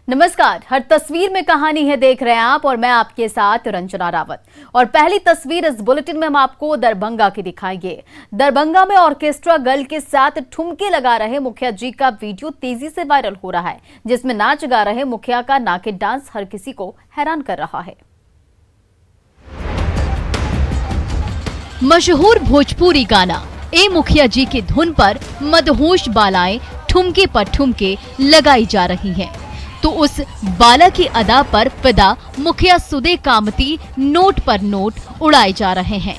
नमस्कार। हर तस्वीर में कहानी है देख रहे हैं आप और मैं आपके साथ रंजना रावत। और पहली तस्वीर इस बुलेटिन में हम आपको दरभंगा की दिखाएंगे। दरभंगा में ऑर्केस्ट्रा गर्ल के साथ ठुमके लगा रहे मुखिया जी का वीडियो तेजी से वायरल हो रहा है, जिसमें नाच गा रहे मुखिया का नाके डांस हर किसी को हैरान कर रहा है। मशहूर भोजपुरी गाना ए मुखिया जी की धुन पर मदहोश बालाएं ठुमके पर ठुमके लगाई जा रही हैं, तो उस बाला की अदा पर फिदा मुखिया सुदे कामती नोट पर नोट उड़ाए जा रहे हैं।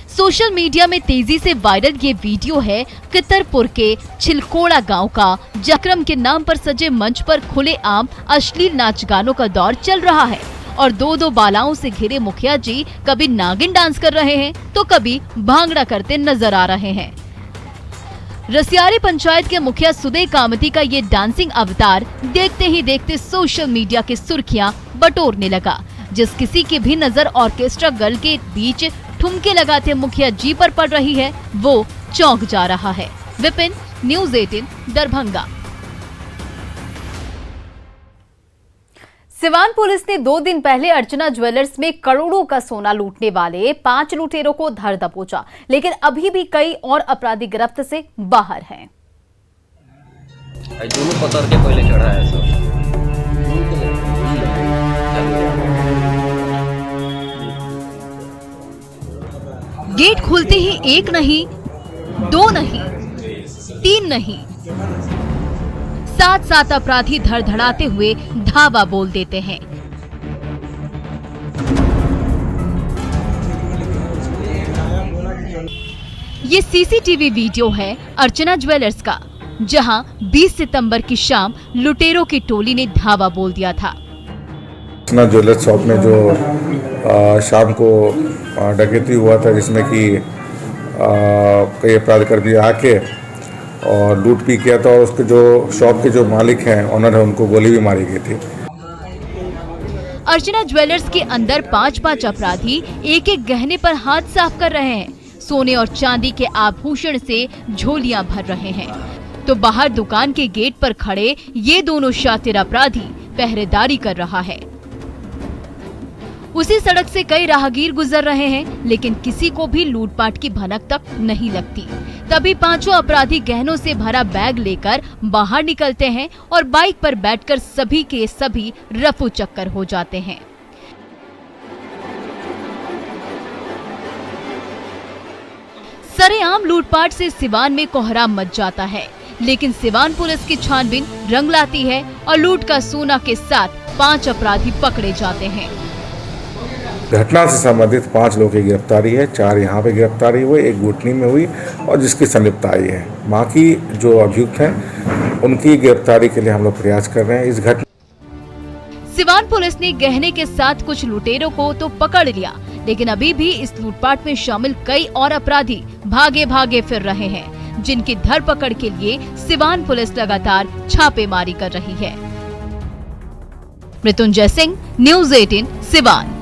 सोशल मीडिया में तेजी से वायरल ये वीडियो है कितरपुर के छिलकोड़ा गांव का। जक्रम के नाम पर सजे मंच पर खुलेआम अश्लील नाच गानों का दौर चल रहा है और दो बालाओं से घिरे मुखिया जी कभी नागिन डांस कर रहे हैं तो कभी भांगड़ा करते नजर आ रहे हैं। रसियारी पंचायत के मुखिया सुदे कामती का ये डांसिंग अवतार देखते ही देखते सोशल मीडिया की सुर्खियां बटोरने लगा। जिस किसी की भी नजर ऑर्केस्ट्रा गर्ल के बीच ठुमके लगाते मुखिया जी पर पड़ रही है, वो चौंक जा रहा है। विपिन, न्यूज़ 18 दरभंगा। सिवान पुलिस ने 2 दिन पहले अर्चना ज्वेलर्स में करोड़ों का सोना लूटने वाले 5 लुटेरों को धर दबोचा, लेकिन अभी भी कई और अपराधी गिरफ्त से बाहर हैं। दोनों पकड़ के पहले चढ़ा है सब। गेट खुलते ही 1 नहीं, 2 नहीं, 3 नहीं, 7 अपराधी धड़धड़ाते हुए धावा बोल देते हैं। ये सीसीटीवी वीडियो है अर्चना ज्वेलर्स का, जहां 20 सितंबर की शाम लुटेरों की टोली ने धावा बोल दिया था। अर्चना ज्वेलर्स शॉप में जो शाम को डकैती हुआ था, जिसमें कि कई अपराधकर्मी आके और लूट भी किया था और उसके जो शॉप के जो मालिक हैं, ऑनर है, उनको गोली भी मारी गई थी। अर्चना ज्वेलर्स के अंदर 5 अपराधी एक गहने पर हाथ साफ कर रहे हैं। सोने और चांदी के आभूषण से झोलियां भर रहे हैं, तो बाहर दुकान के गेट पर खड़े ये दोनों शातिर अपराधी पहरेदारी कर रहा है। उसी सड़क से कई राहगीर गुजर रहे हैं, लेकिन किसी को भी लूटपाट की भनक तक नहीं लगती। तभी 5 अपराधी गहनों से भरा बैग लेकर बाहर निकलते हैं और बाइक पर बैठकर सभी के सभी रफू चक्कर हो जाते हैं। सरेआम लूटपाट से सिवान में कोहराम मच जाता है, लेकिन सिवान पुलिस की छानबीन रंग लाती है और लूट का सोना के साथ 5 अपराधी पकड़े जाते हैं। घटना से संबंधित 5 लोगों की गिरफ्तारी है। 4 यहाँ पे गिरफ्तारी हुई, 1 गुटनी में हुई और जिसकी संलिप्तता है। बाकी जो अभियुक्त हैं उनकी गिरफ्तारी के लिए हम लोग प्रयास कर रहे हैं। इस घटना सिवान पुलिस ने गहने के साथ कुछ लुटेरों को तो पकड़ लिया, लेकिन अभी भी इस लूटपाट में शामिल कई और अपराधी भागे फिर रहे हैं, जिनकी धरपकड़ के लिए सिवान पुलिस लगातार छापेमारी कर रही है। मृत्युंजय सिंह, न्यूज़ 18 सिवान।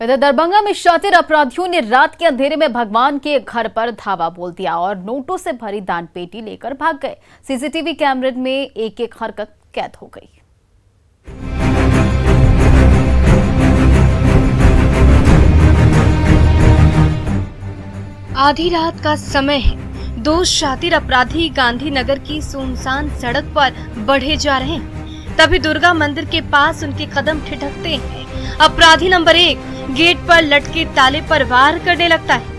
इधर दरभंगा में शातिर अपराधियों ने रात के अंधेरे में भगवान के घर पर धावा बोल दिया और नोटों से भरी दान पेटी लेकर भाग गए। सीसीटीवी कैमरे में एक हरकत कैद हो गई। आधी रात का समय है। 2 शातिर अपराधी गांधीनगर की सुनसान सड़क पर बढ़े जा रहे हैं। तभी दुर्गा मंदिर के पास उनके कदम ठिठकते हैं। अपराधी नंबर 1 गेट पर लटके ताले पर वार करने लगता है।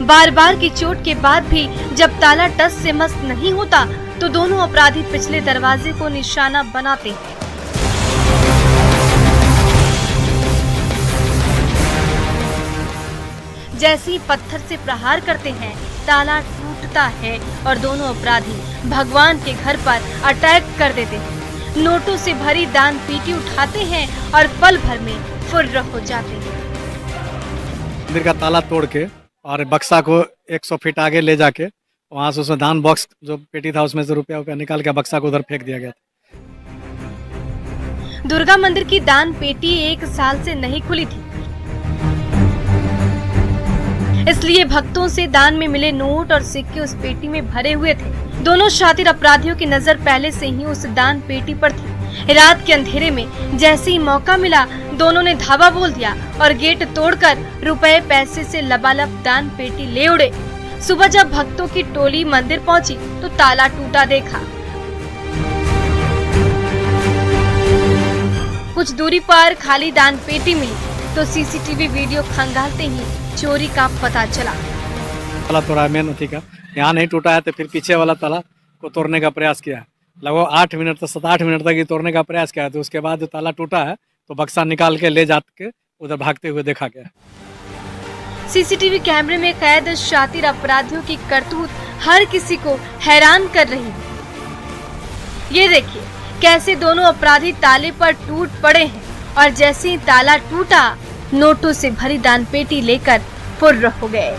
बार की चोट के बाद भी जब ताला टस से मस नहीं होता, तो दोनों अपराधी पिछले दरवाजे को निशाना बनाते हैं। जैसे ही पत्थर से प्रहार करते हैं, ताला टूटता है और दोनों अपराधी भगवान के घर पर अटैक कर देते हैं। नोटों से भरी दान पेटी उठाते हैं और पल भर में फुर्र हो जाते हैं। मंदिर का ताला तोड़ के और बक्सा को 100 फीट आगे ले जाके वहाँ से उसमें दान बॉक्स जो पेटी था उसमें से रुपया निकाल के बक्सा को उधर फेंक दिया गया था। दुर्गा मंदिर की दान पेटी 1 साल से नहीं खुली थी, इसलिए भक्तों से दान में मिले नोट और सिक्के उस पेटी में भरे हुए थे। दोनों शातिर अपराधियों की नजर पहले से ही उस दान पेटी पर थी। रात के अंधेरे में जैसे ही मौका मिला, दोनों ने धावा बोल दिया और गेट तोड़कर रुपए पैसे से लबालब दान पेटी ले उड़े। सुबह जब भक्तों की टोली मंदिर पहुंची तो ताला टूटा देखा। कुछ दूरी पर खाली दान पेटी मिली तो सीसीटीवी वीडियो खंगालते ही चोरी का पता चला। ताला तोड़ा मेन उठी का, यहाँ नहीं टूटा है तो फिर पीछे वाला ताला को तोड़ने का प्रयास किया। लगभग 8 मिनट तक 7-8 मिनट तक ये तोड़ने का प्रयास किया। तो उसके बाद ताला टूटा है तो बक्सा निकाल के ले जाके उधर भागते हुए देखा गया। सीसीटीवी कैमरे में कैद शातिर अपराधियों की करतूत हर किसी को हैरान कर रही है। ये देखिए कैसे दोनों अपराधी ताले पर टूट पड़े हैं और जैसे ही ताला टूटा, नोटों से भरी दान पेटी लेकर फुर्र हो गए।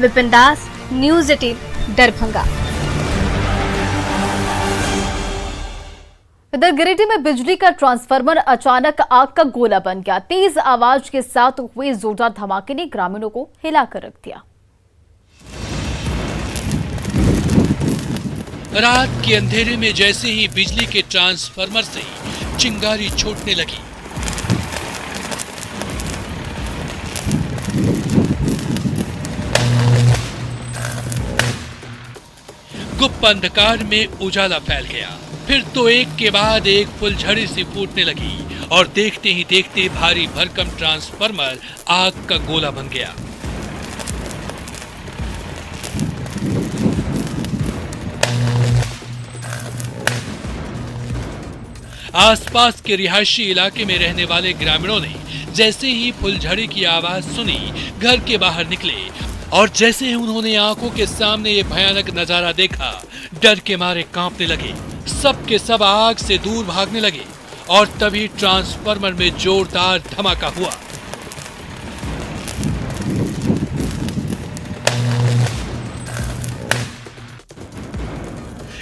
विपिन दास, न्यूज़ 18, दरभंगा। इधर गिरिडीह में बिजली का ट्रांसफार्मर अचानक आग का गोला बन गया। तेज आवाज के साथ हुए जोरदार धमाके ने ग्रामीणों को हिलाकर रख दिया। रात के अंधेरे में जैसे ही बिजली के ट्रांसफार्मर से चिंगारी छूटने लगी, गुप्त अंधकार में उजाला फैल गया। फिर तो एक के बाद एक फुलझड़ी सी फूटने लगी और देखते ही देखते भारी भरकम ट्रांसफार्मर आग का गोला बन गया। आसपास के रिहायशी इलाके में रहने वाले ग्रामीणों ने जैसे ही फुलझड़ी की आवाज सुनी, घर के बाहर निकले और जैसे ही उन्होंने आंखों के सामने ये भयानक नजारा देखा, डर के मारे कांपने लगे। सब के सब आग से दूर भागने लगे और तभी ट्रांसफार्मर में जोरदार धमाका हुआ।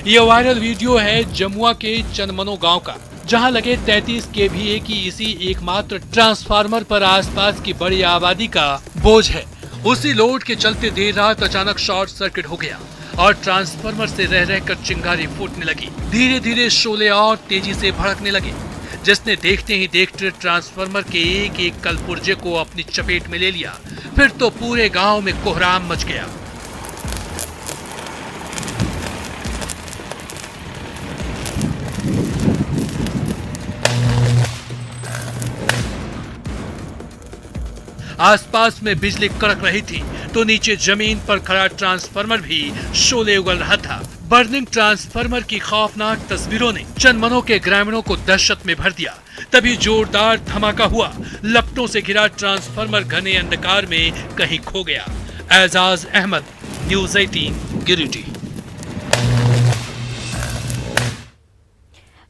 ये वायरल वीडियो है जमुआ के चनमनो गांव का, जहां लगे 33 kVA की इसी एकमात्र ट्रांसफार्मर पर आसपास की बड़ी आबादी का बोझ है। उसी लोड के चलते देर रात अचानक शॉर्ट सर्किट हो गया और ट्रांसफार्मर से रह रहकर चिंगारी फूटने लगी। धीरे धीरे शोले और तेजी से भड़कने लगे, जिसने देखते ही देखते ट्रांसफार्मर के एक एक कलपुर्जे को अपनी चपेट में ले लिया। फिर तो पूरे गांव में कोहराम मच गया। आसपास में बिजली कड़क रही थी तो नीचे जमीन पर खड़ा ट्रांसफार्मर भी शोले उगल रहा था। बर्निंग ट्रांसफार्मर की खौफनाक तस्वीरों ने चनमनो के ग्रामीणों को दहशत में भर दिया। तभी जोरदार धमाका हुआ। लपटों से घिरा ट्रांसफार्मर घने अंधकार में कहीं खो गया। एजाज अहमद, न्यूज़ 18, गिरिडीह।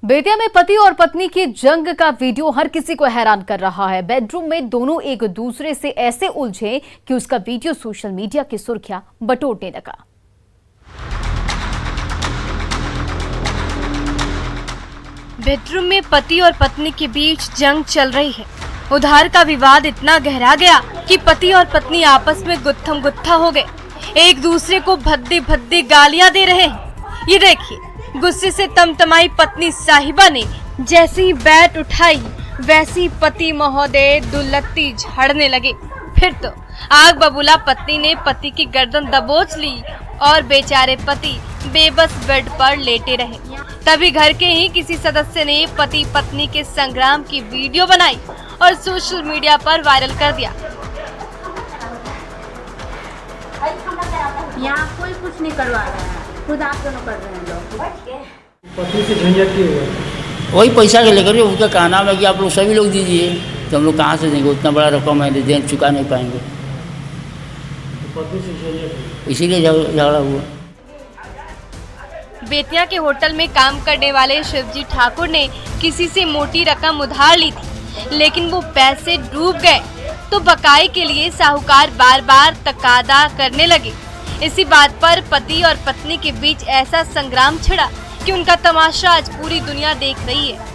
बेतिया में पति और पत्नी की जंग का वीडियो हर किसी को हैरान कर रहा है। बेडरूम में दोनों एक दूसरे से ऐसे उलझे कि उसका वीडियो सोशल मीडिया की सुर्खियां बटोरने लगा। बेडरूम में पति और पत्नी के बीच जंग चल रही है। उधार का विवाद इतना गहरा गया कि पति और पत्नी आपस में गुत्थम गुत्था हो गए। एक दूसरे को भद्दी भद्दी गालियां दे रहे हैं। ये देखिए, गुस्से से तमतमाई पत्नी साहिबा ने जैसे ही बैट उठाई, वैसे ही पति महोदय दुलत्ती झाड़ने लगे। फिर तो आग बबूला पत्नी ने पति की गर्दन दबोच ली और बेचारे पति बेबस बेड पर लेटे रहे। तभी घर के ही किसी सदस्य ने पति पत्नी के संग्राम की वीडियो बनाई और सोशल मीडिया पर वायरल कर दिया। यहाँ कोई कुछ नहीं करवा रहा है, खुद आप दोनों कर रहे हैं लोग। पत्नी से झंझट की हुआ, वही पैसा के लेकर उनका कहना है कि आप लोग सभी लोग दीजिए, तो हम लोग कहाँ से देंगे? उतना बड़ा रकम है, दे चुका नहीं पाएंगे, पत्नी से झंझट, इसीलिए झगड़ा हुआ। बेतिया के होटल में काम करने वाले शिवजी ठाकुर ने किसी से मोटी रकम उधार ली थी, लेकिन वो पैसे डूब गए तो बकाये के लिए साहूकार बार बार तकादा करने लगे। इसी बात पर पति और पत्नी के बीच ऐसा संग्राम छिड़ा कि उनका तमाशा आज पूरी दुनिया देख रही है।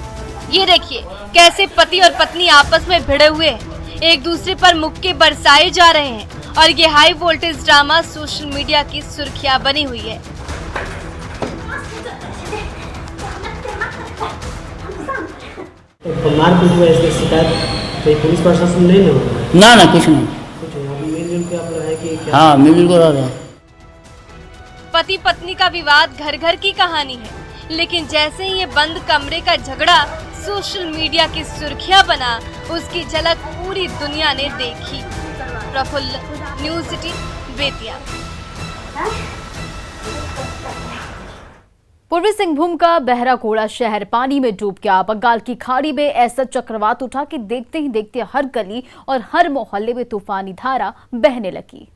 ये देखिए कैसे पति और पत्नी आपस में भिड़े हुए हैं, एक दूसरे पर मुक्के बरसाए जा रहे हैं और ये high voltage drama social media की सुर्खियां बनी हुई है। तो मारपीट हुआ, इसकी शिकायत कोई पुलिस प्रशासन नहीं होगा? ना कुछ नहीं। कुछ नहीं, अभी मिलजुल के आप लोग है कि क्या? हाँ, मिलजुल कर रहा है। पति पत्नी का विवाद घर घर की कहानी है, लेकिन जैसे ही ये बंद कमरे का झगड़ा सोशल मीडिया की सुर्खियां बना, उसकी झलक पूरी दुनिया ने देखी। Prafull, news city, Bettiah. पूर्वी सिंहभूम का बहरागोड़ा शहर पानी में डूब गया। बंगाल की खाड़ी में ऐसा चक्रवात उठा कि देखते ही देखते हर गली और हर मोहल्ले में तूफानी धारा बहने लगी।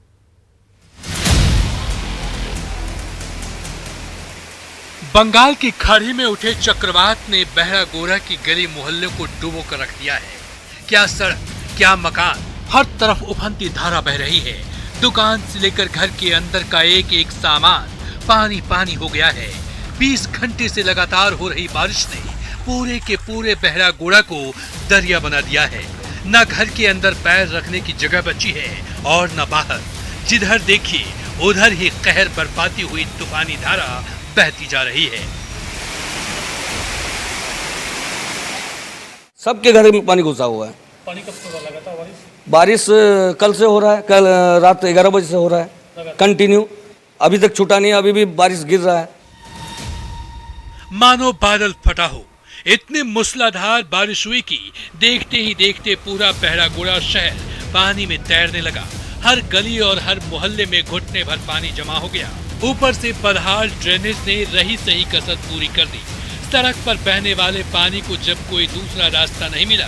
बंगाल की खाड़ी में उठे चक्रवात ने बहरागोड़ा की गली मोहल्ले को डुबो कर रख दिया है। क्या सड़क, क्या मकान, हर तरफ उफनती धारा बह रही है। दुकान से लेकर घर के अंदर का एक एक सामान पानी पानी हो गया है। 20 घंटे से लगातार हो रही बारिश ने पूरे के पूरे बहरागोड़ा को दरिया बना दिया है। न घर के अंदर पैर रखने की जगह बची है और न बाहर। जिधर देखिए उधर ही कहर बरपाती हुई तूफानी धारा बहती जा रही है। सबके घर में पानी घुसा हुआ है। पानी कब से लगा था बारिश कल से हो रहा है, कल रात 11 बजे से हो रहा है कंटिन्यू, अभी तक छूटा नहीं, अभी भी बारिश गिर रहा है। मानो बादल फटा हो, इतनी मूसलाधार बारिश हुई कि देखते ही देखते पूरा बहरागोड़ा शहर पानी में तैरने लगा। हर गली और हर मोहल्ले में घुटने भर पानी जमा हो गया। ऊपर से बदहाल ड्रेनेज ने रही सही कसर पूरी कर दी। सड़क पर बहने वाले पानी को जब कोई दूसरा रास्ता नहीं मिला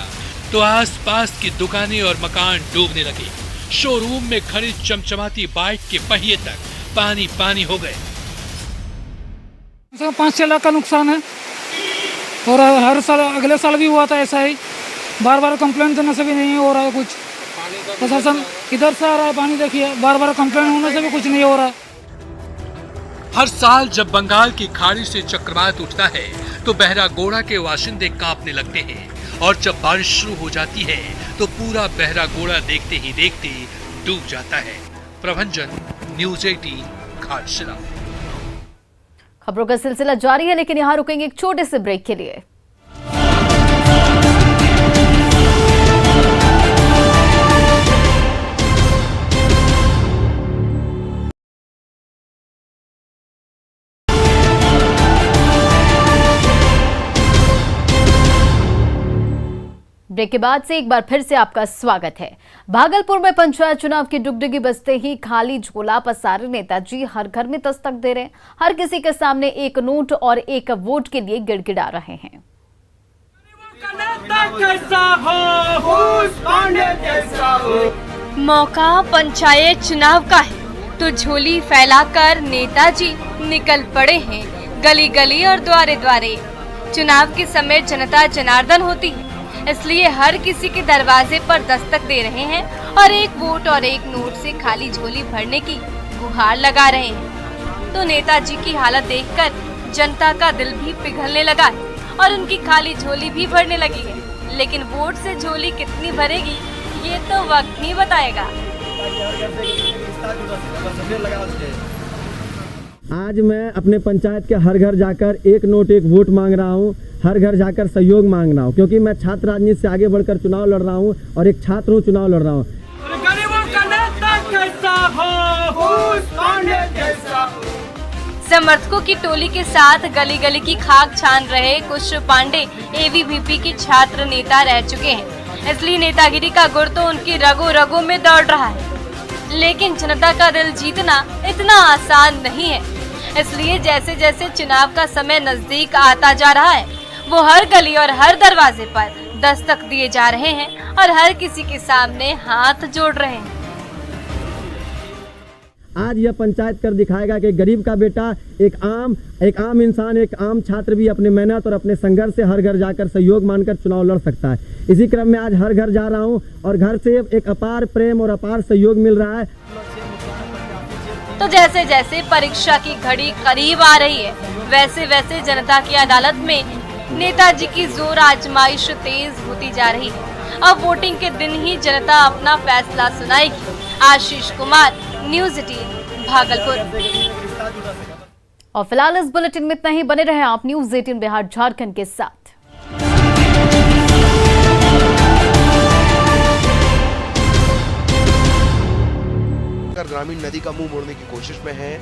तो आसपास की दुकानें और मकान डूबने लगे। शोरूम में खड़ी चमचमाती बाइक के पहिए तक पानी पानी हो गए। 5-6 लाख का नुकसान है और हर साल, अगले साल भी हुआ था ऐसा ही। बार बार कंप्लेंट देने से भी नहीं हो रहा है कुछ। प्रशासन किधर से आ रहा है पानी, देखिए बार बार कंप्लेंट होने से भी कुछ नहीं हो रहा है। हर साल जब बंगाल की खाड़ी से चक्रवात उठता है तो बहरागोड़ा के बाशिंदे कांपने लगते हैं और जब बारिश शुरू हो जाती है तो पूरा बहरागोड़ा देखते ही देखते डूब जाता है। प्रभंजन, न्यूज़ 18, घाटशिला। खबरों का सिलसिला जारी है, लेकिन यहाँ रुकेंगे एक छोटे से ब्रेक के लिए। ब्रेक के बाद से एक बार फिर से आपका स्वागत है। भागलपुर में पंचायत चुनाव की डुगडुगी बजते ही खाली झोला पसारे नेताजी हर घर में दस्तक दे रहे हैं। हर किसी के सामने एक नोट और एक वोट के लिए गिड़गिड़ा रहे हैं। मौका पंचायत चुनाव का है तो झोली फैलाकर नेताजी निकल पड़े हैं गली गली और द्वारे द्वारे। चुनाव के समय जनता जनार्दन होती है, इसलिए हर किसी के दरवाजे पर दस्तक दे रहे हैं और एक वोट और एक नोट से खाली झोली भरने की गुहार लगा रहे हैं। तो नेताजी की हालत देखकर जनता का दिल भी पिघलने लगा है और उनकी खाली झोली भी भरने लगी है। लेकिन वोट से झोली कितनी भरेगी ये तो वक्त ही बताएगा। आज मैं अपने पंचायत के हर घर जाकर एक नोट एक वोट मांग रहा हूँ, हर घर जाकर सहयोग मांग रहा हूँ, क्योंकि मैं छात्र राजनीति से आगे बढ़कर चुनाव लड़ रहा हूँ और एक छात्र हूँ, चुनाव लड़ रहा हूँ। समर्थकों की टोली के साथ गली गली की खाक छान रहे कुछ पांडे एबीवीपी के छात्र नेता रह चुके हैं, इसलिए नेतागिरी का गुर तो उनकी रगों रगों में दौड़ रहा है। लेकिन जनता का दिल जीतना इतना आसान नहीं है, इसलिए जैसे जैसे चुनाव का समय नजदीक आता जा रहा है वो हर गली और हर दरवाजे पर दस्तक दिए जा रहे हैं और हर किसी के सामने हाथ जोड़ रहे हैं। आज यह पंचायत कर दिखाएगा कि गरीब का बेटा एक आम इंसान, एक आम छात्र भी अपने मेहनत और अपने संघर्ष से हर घर जाकर सहयोग मानकर चुनाव लड़ सकता है। इसी क्रम में आज हर घर जा रहा हूं और घर से एक अपार प्रेम और अपार सहयोग मिल रहा है। तो जैसे जैसे परीक्षा की घड़ी करीब आ रही है, वैसे वैसे जनता की अदालत में नेताजी की जोर आजमाइश तेज होती जा रही है। अब वोटिंग के दिन ही जनता अपना फैसला सुनाएगी। आशीष कुमार, न्यूज़ 18 भागलपुर। और फिलहाल इस बुलेटिन में इतना ही। बने रहे आप न्यूज़ 18 बिहार झारखंड के साथ। ग्रामीण नदी का मुंह मोड़ने की कोशिश में है।